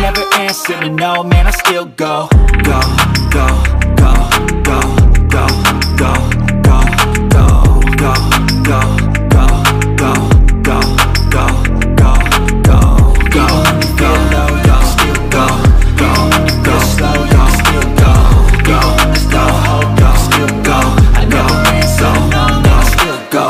never answer to no, man, I still go. Go, go, go, go, go, go, go, go, go, go, go, go, go, go, go, go, go, go, go, still go, go, go, slow, go, still go, go, go, go, still go, I never answer to no, man, I still go.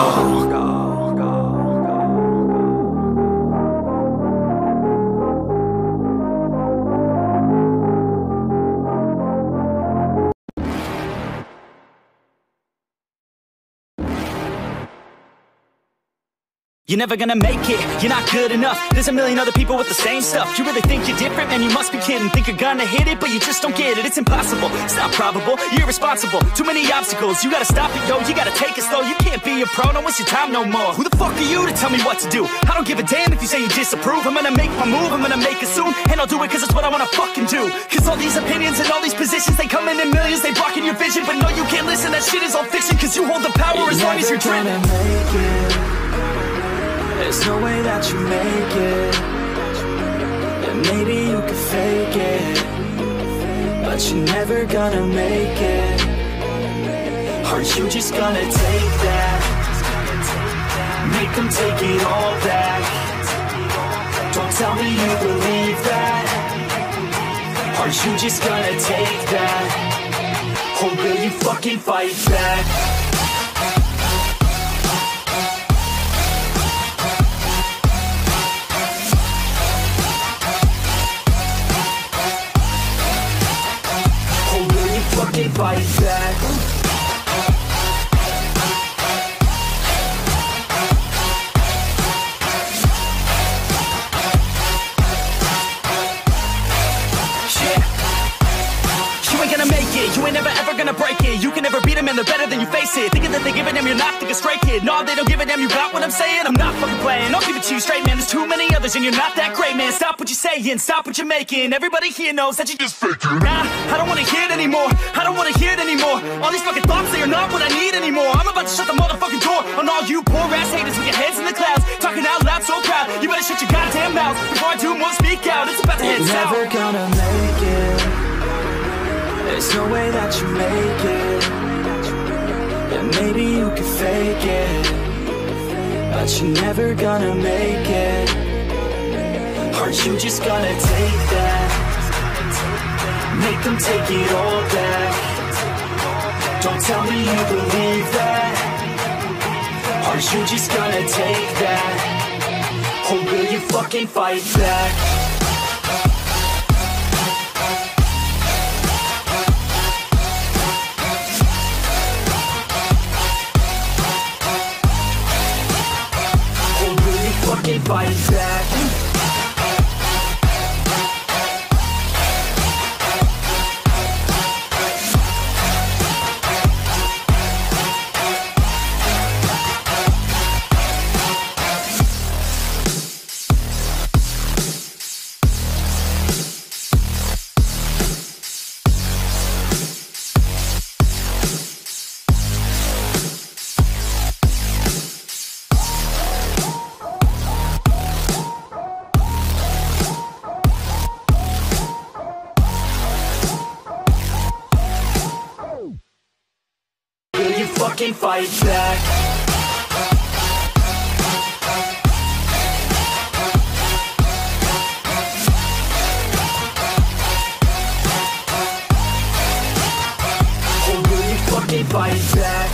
You're never gonna make it, you're not good enough. There's a million other people with the same stuff. You really think you're different? Man, you must be kidding. Think you're gonna hit it, but you just don't get it. It's impossible, it's not probable, you're irresponsible. Too many obstacles, you gotta stop it, yo. You gotta take it slow, you can't be a pro. Don't waste your time no more. Who the fuck are you to tell me what to do? I don't give a damn if you say you disapprove. I'm gonna make my move, I'm gonna make it soon. And I'll do it cause it's what I wanna fucking do. Cause all these opinions and all these positions, they come in millions, they blocking your vision. But no, you can't listen, that shit is all fiction. Cause you hold the power as long as you're dreaming. There's no way that you make it. And maybe you could fake it, but you're never gonna make it. Aren't you just gonna take that? Make them take it all back. Don't tell me you believe that. Aren't you just gonna take that? Or will you fucking fight back? Fight back. You ain't gonna make it, you ain't never ever gonna break it. You can never beat them and they're better than you face it. Thinking that they give a damn, you're not thinking straight, kid. No, they don't give a damn, you got what I'm saying? I'm not fucking playing, I'll keep it to you straight, man. There's too many others and you're not that great, man. Stop what you're saying, stop what you're making. Everybody here knows that you just faking. Nah, I don't wanna hear it anymore, I don't wanna hear it anymore. All these fucking thoughts, they are not what I need anymore. I'm about to shut the motherfucking door on all you poor ass haters with your heads in the clouds, talking out loud so proud. You better shut your goddamn mouth before I do more, speak out. It's about to head south. You're never gonna make it. There's no way that you make it. And maybe you could fake it, but you're never gonna make it. Aren't you just gonna take that? Make them take it all back. Don't tell me you believe that. Aren't you just gonna take that? Or will you fucking fight back? Fight back. Fucking fight back. Or will you fucking fight back?